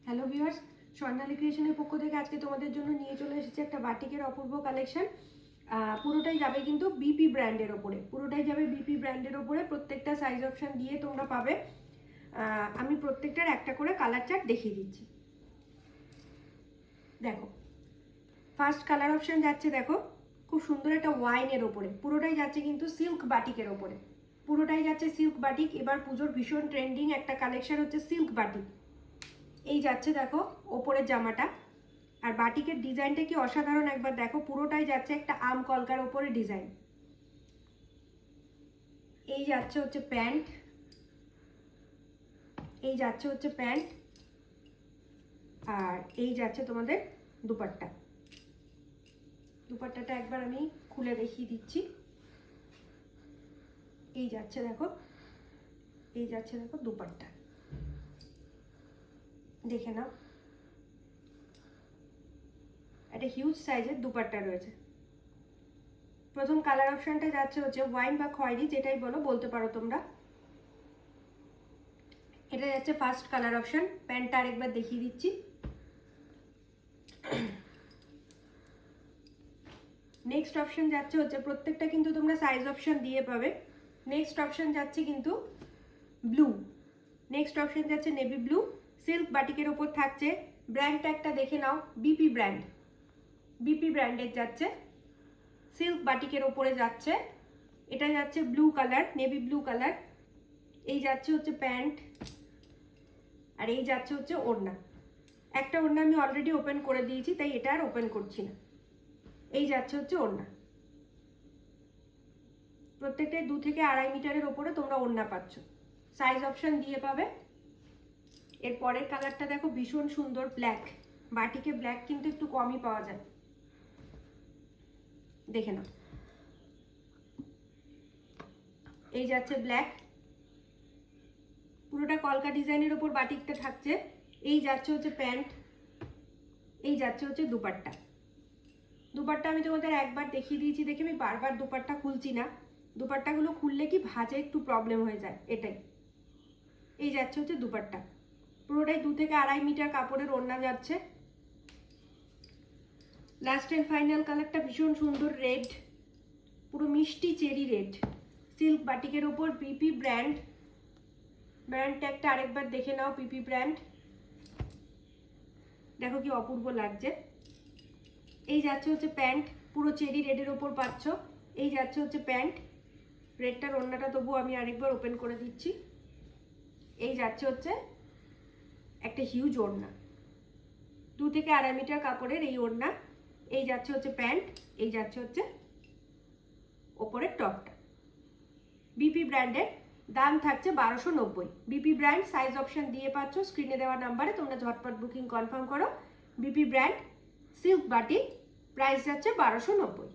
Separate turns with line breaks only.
Hello viewers, স্বর্ণালী ক্রিয়েশনের পক্ষ থেকে আজকে তোমাদের জন্য নিয়ে চলে এসেছে একটা বাটিকের অপূর্ব কালেকশন। পুরোটাই যাবে কিন্তু বিপি ব্র্যান্ডের ওপরে, প্রত্যেকটা সাইজ অপশন দিয়ে তোমরা পাবে। আমি প্রত্যেকটার একটা করে কালার চার্ট দেখিয়ে দিচ্ছি। দেখো, ফার্স্ট কালার অপশন যাচ্ছে, দেখো খুব সুন্দর একটা ওয়াইনের ওপরে, পুরোটাই যাচ্ছে কিন্তু সিল্ক বাটিকের ওপরে, পুরোটাই যাচ্ছে সিল্ক বাটিক। এবার পুজোর ভীষণ ট্রেন্ডিং একটা কালেকশন হচ্ছে সিল্ক বাটিক। এই যাচ্ছে দেখো ওপরের জামাটা, আর বাটিকের ডিজাইনটা কি অসাধারণ একবার দেখো, পুরোটাই যাচ্ছে একটা আম কলকার ওপরে ডিজাইন। এই যাচ্ছে হচ্ছে প্যান্ট, এই যাচ্ছে হচ্ছে প্যান্ট, আর এই যাচ্ছে তোমাদের দুপাট্টা। দুপাট্টাটা একবার আমি খুলে দেখিয়ে দিচ্ছি। এই যাচ্ছে দেখো, এই যাচ্ছে দেখো দুপাট্টা, দেখে নাও একটা হিউজ সাইজের দুপাট্টা রয়েছে। প্রথম কালার অপশনটা যাচ্ছে হচ্ছে ওয়াইন বা খয়েরি, যেটাই বলো বলতে পারো তোমরা। এটা যাচ্ছে ফার্স্ট কালার অপশন। প্যান্টটা আরেকবার দেখিয়ে দিচ্ছি। নেক্সট অপশন যাচ্ছে হচ্ছে, প্রত্যেকটা কিন্তু তোমরা সাইজ অপশন দিয়ে পাবে। নেক্সট অপশন যাচ্ছে কিন্তু ব্লু, নেক্সট অপশন যাচ্ছে নেভি ব্লু, সিল্ক বাটিকের ওপর থাকছে। ব্র্যান্ড ট্যাগটা দেখে নাও, বিপি ব্র্যান্ড, বিপি ব্র্যান্ডের যাচ্ছে, সিল্ক বাটিকের ওপরে যাচ্ছে। এটা যাচ্ছে blue colour, navy blue colour. এই যাচ্ছে হচ্ছে প্যান্ট, আর এই যাচ্ছে হচ্ছে ওড়না। একটা ওড়না আমি অলরেডি ওপেন করে দিয়েছি, তাই এটা আর ওপেন করছি না। এই যাচ্ছে হচ্ছে ওড়না, প্রত্যেকটাই 2 থেকে 2.5 মিটারের ওপরে তোমরা ওড়না পাচ্ছ। সাইজ অপশন দিয়ে পাবে। এর পরের কালারটা দেখো, ভীষণ সুন্দর ব্ল্যাক। বাটিকে ব্ল্যাক কিন্তু একটু কমই পাওয়া যায়, দেখে নাও। এই যাচ্ছে ব্ল্যাক, পুরোটা কলকা ডিজাইনের ওপর বাটিকটা থাকছে। এই যাচ্ছে হচ্ছে প্যান্ট, এই যাচ্ছে হচ্ছে দুপাট্টা। দুপাট্টা আমি তোমাদের একবার দেখিয়ে দিয়েছি দেখে আমি বারবার দুপাট্টা খুলছি না, দুপাট্টাগুলো খুললে কি ভাঁজে একটু প্রবলেম হয়ে যায়, এটাই। এই যাচ্ছে হচ্ছে দুপাট্টা, পুরোটাই 2 থেকে 2.5 মিটার কাপড়ের ওড়না যাচ্ছে। লাস্ট এন্ড ফাইনাল কালারটা ভীষণ সুন্দর রেড, পুরো মিষ্টি চেরি রেড, সিল্ক বাটিকের ওপর পিপি ব্র্যান্ড। ব্র্যান্ড ট্যাগটা আরেকবার দেখে নাও, পিপি ব্র্যান্ড। দেখো কি অপূর্ব লাগছে। এই যাচ্ছে হচ্ছে প্যান্ট, পুরো চেরি রেডের ওপর পাচ্ছ। এই যাচ্ছে হচ্ছে প্যান্ট, রেডটার ওড়নাটা তবু আমি আরেকবার ওপেন করে দিচ্ছি। এই যাচ্ছে হচ্ছে একটা হিউজ ওড়না, 2 থেকে 2.5 মিটার কাপড়ের এই ওড়না। এই যাচ্ছে হচ্ছে প্যান্ট, এই যাচ্ছে হচ্ছে ওপরের টপটা। বিপি ব্র্যান্ডের, দাম থাকছে 1290। বিপি ব্র্যান্ড, সাইজ অপশন দিয়ে পাচ্ছ স্ক্রিনে দেওয়া নাম্বারে, তোমরা ঝটপট বুকিং কনফার্ম করো। BP brand silk batik, price যাচ্ছে 1290।